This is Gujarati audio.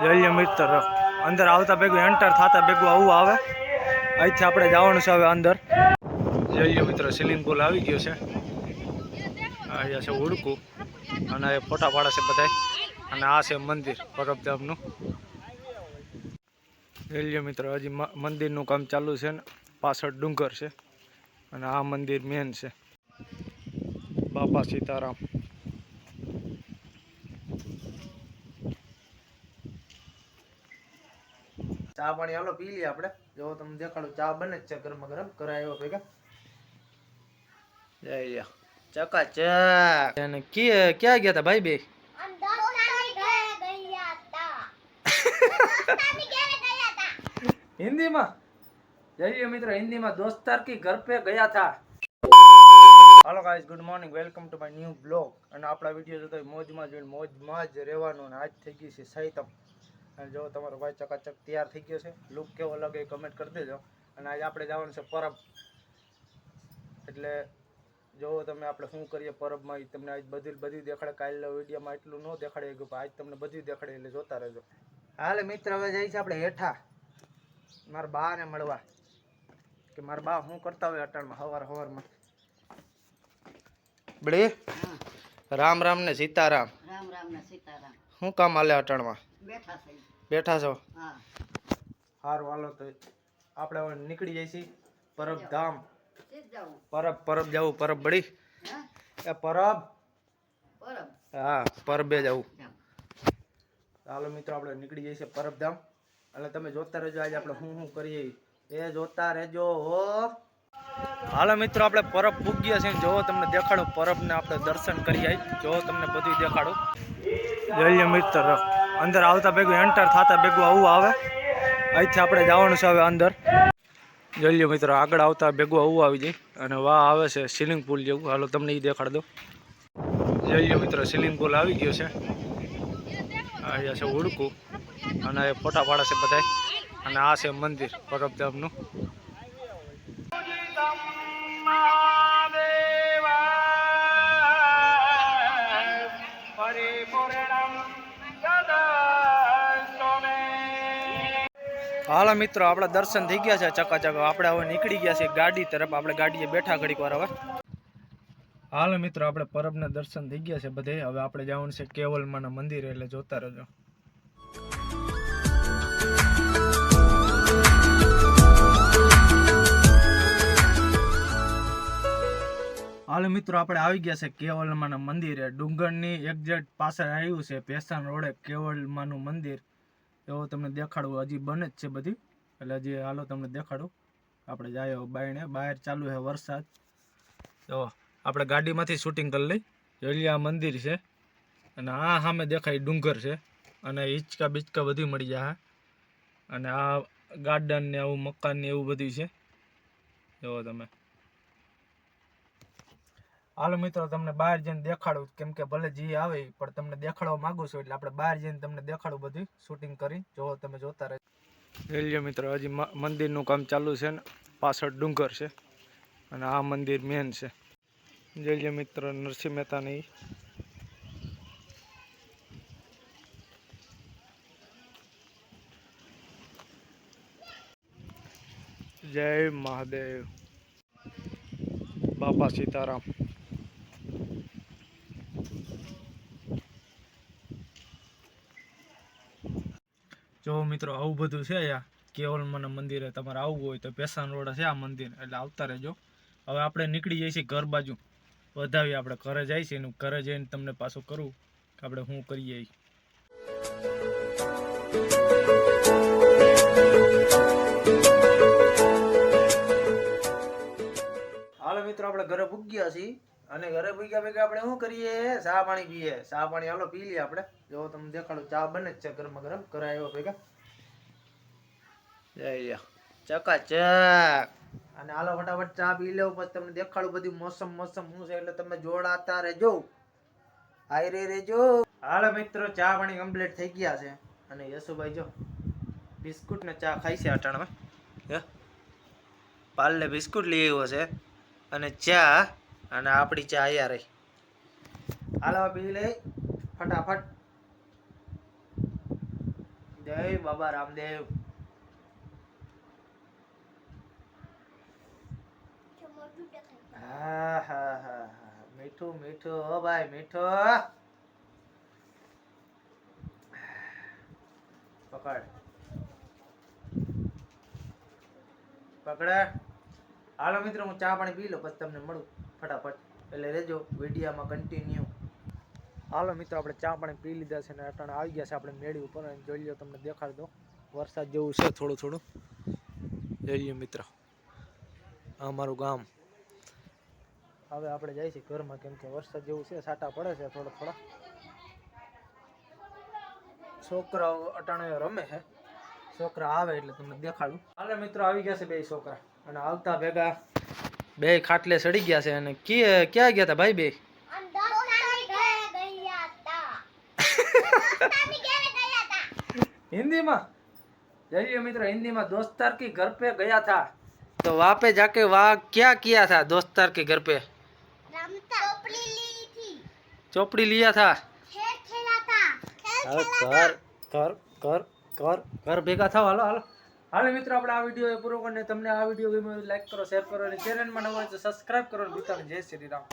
જઈએ મિત્ર અંદર આવતા ભેગું એન્ટર થતા ભેગું આવું આવે. અહીંથી આપણે જવાનું છે હવે અંદર. જઈએ મિત્ર સ્વિમિંગ પુલ આવી ગયો છે. અહીંયા છે ઉડકું અને ફોટા પાડે છે બધા. અને આ છે મંદિર પરબધામનું. જઈએ મિત્ર હજી મંદિરનું કામ ચાલુ છે ને પાછળ ડુંગર છે અને આ મંદિર મેન છે બાપા સીતારામ. ચા પાણી હાલો પી લઈએ આપણે. જો તમને દેખાડું ચા બને જ છે ગરમ ગરમ કરાયો ભેગા. જય ચકાચક. અને ક્યાં ગયા હતા ભાઈ બે? હિન્દીમાં જઈએ મિત્ર. હિન્દીમાં દોસ્તાર કી ઘર पे ગયા था. Hello guys, good morning, welcome to my new blog. અને આપણા વિડીયો જોતા મોજમાં જોઈને મોજમાં જ રહેવાનું. અને આજ થઈ ગઈ છે સાઈતમ. અને જો તમારો ભાઈ ચકાચક તૈયાર થઈ ગયો છે. લુક કેવો લાગે કમેન્ટ કરી દેજો. અને આજે આપણે જવાનું છે પરબ. એટલે જો તમે આપણે શું કરીએ પરબમાં તમને આજ બધી દેખાડે. કાલના વિડીયોમાં એટલું ન દેખાડે કે આજ તમને બધું દેખાડે, એટલે જોતા રહેજો. હાલે મિત્ર, હવે જઈએ છીએ આપણે હેઠા મારા બા ને મળવા. કે મારા બા શું કરતા હોય અટાણમાં હવારમાં. બડે રામ રામ ને સીતારામ. રામ રામ ને સીતારામ. શું કામ હાલે અટાણમાં? બેઠા છો? હા. સારું હાલો તો આપણે હવે નીકળી જઈએ છીએ પરબ ધામ. પરબ જવું. પરબ બડી એ પરબ. હા, પરબે જવું. હાલો મિત્રો, આપણે નીકળી જઈએ છીએ પરબ ધામ. એટલે તમે જોતા રહેજો આજે આપણે શું કરીએ એ જોતા રહેજો હો. હાલો મિત્રો, આપણે પરબ પૂગ્યા છે. જો તમને દેખાડો પરબને આપણે દર્શન કરી આવી. જો તમને બધું દેખાડો. જઈએ મિત્ર અંદર આવતા ભેગું એન્ટર થતા ભેગું આવું આવે. અહીંથી આપણે જવાનું છે હવે અંદર. જઈએ મિત્રો, આગળ આવતા ભેગું આવું આવી જાય. અને વાહ આવે છે સ્વિમિંગ પુલ જેવું. હાલો તમને એ દેખાડ દો. જઈએ મિત્રો, સ્વિમિંગ પુલ આવી ગયો છે. અહીંયા છે ઉડકું અને ફોટા પાડે છે બધા. અને આ છે મંદિર પરબધામનું. હાલો મિત્રો, આપણા દર્શન થઈ ગયા છે ચકાચક. આપણે હવે નીકળી ગયા છીએ ગાડી તરફ. આપણે ગાડીએ બેઠા ઘડીક વાર હવે. હાલો મિત્રો, આપણે પરબના દર્શન થઈ ગયા છે બધે. હવે આપણે જવાનું છે કેવલમાના મંદિરે, એટલે જોતા રહેજો. હાલો મિત્રો, આપણે આવી ગયા છે કેવલમાના મંદિરે. ડુંગરની એક્ઝેક્ટ પાસે આવ્યું છે પેસાન રોડે કેવલમાનું મંદિર. એવો તમને દેખાડું. હજી બને જ છે બધી, એટલે હજી હાલો તમને દેખાડું. આપણે જાય બાયણે. બહાર ચાલુ છે વરસાદ. તો આપણે ગાડીમાંથી શૂટિંગ કરી લઈ. જોઈ આ મંદિર છે અને આ સામે દેખાય ડુંગર છે. અને હિંચકા બીચકા બધું મળી જાય. અને આ ગાર્ડન ને આવું મકાન ને એવું બધું છે. જુઓ તમે. હાલો મિત્રો, તમને બહાર જઈને દેખાડું. કેમ કે ભલે જે આવે પણ તમને દેખાડવા માંગુ છું, એટલે આપણે બહાર જઈને તમને દેખાડું બધું શૂટિંગ કરી. જો તમે જોતા રહેજો. જઈએ મિત્રો, હજી મંદિરનું કામ ચાલુ છે ને પાછળ ડુંગર છે. અને આ મંદિર મેન છે. જઈએ મિત્ર નરસિંહ મહેતાની. જય મહાદેવ. બાપા સીતારામ. જો મિત્રો, આવું બધું છે અહીંયા કેવલમાના મંદિરે. તમારે આવવું હોય તો પેસાન રોડ છે આ મંદિર, એટલે આવતા રહેજો. હવે આપણે નીકળી જઈએ છીએ ઘર બાજુ. વધાવીએ આપણે ઘરે જાય છે. એનું ઘરે જઈને તમને પાછું કરું કે આપણે શું કરીએ. હાલો મિત્રો, આપણે ઘરે પૂગ્યા છીએ. અને ઘરે પૂગ્યા ભેગા આપણે શું કરીએ? ચા પાણી પીએ. ચા પાણી હાલો પી લઈએ આપણે. જો તમને દેખાડું ચા બને જ છે ગરમ ગરમ કરાયો ભેગા. જય ચકાચક. અને હાલો ફટાફટ ચા પી લેવું. પછી તમને દેખાડું બધી મોસમ શું છે, એટલે તમે જોડાતા રહેજો. હાયરે રહેજો. હાલો મિત્રો, ચા પાણી કમ્પ્લીટ થઈ ગયા છે. અને યશુભાઈ જો બિસ્કુટ ને ચા ખાઈ છે અટાણમાં. પાર્લે બિસ્કુટ લઈ આવ્યો છે અને ચા. અને આપણી ચા અહીંયા રહી. હાલો પી લે ફટાફટ. જય બાબા રામદેવ. હા હા હા હા મીઠું મીઠું હો ભાઈ મીઠું. પકડ પકડે. હાલો મિત્રો હું ચા પાણી પી લો પછી તમને મળું ફટાફટ, એટલે રહેજો વિડીયોમાં કન્ટિન્યુ. હાલો મિત્રો આપણે ચા પાણી પી લીધા છે ને અટાણે આવી ગયા છે આપણે મેળી ઉપર. જોઈ લો તમને દેખાડ દો વરસાદ જેવું છે થોડું થોડું. જોઈ લો મિત્રો અમારું ગામ. હવે આપણે જાય છે ઘરમાં કેમ કે વરસાદ જેવું છે, છાંટા પડે છે થોડા થોડા. છોકરાઓ અટાણે રમે છે, છોકરા આવે એટલે તમને દેખાડું. હાલે મિત્રો આવી ગયા છે બે છોકરા અને આવતા ભેગા બે ખાટલે ચડી ગયા છે. અને ક્યાં ગયા હતા ભાઈ બે? हिंदी में जाइए मित्र, हिंदी में दोस्तार के घर पे गया था तो वहाँ पे जाके वहाँ क्या किया था? दोस्तार के घर पे चोपड़ी ली थी. चोपड़ी लिया था, खेल खेला था. घर ભેગા થાવ. હાલો હાલો હાલો મિત્રો આપણે આ વિડીયો પૂરો કરીને તમને આ વિડીયો ગમ્યો લાઈક કરો, શેર કરો અને ચેનલમાં નવા હોય તો સબસ્ક્રાઇબ કરો. બીતાને જય શ્રી રામ.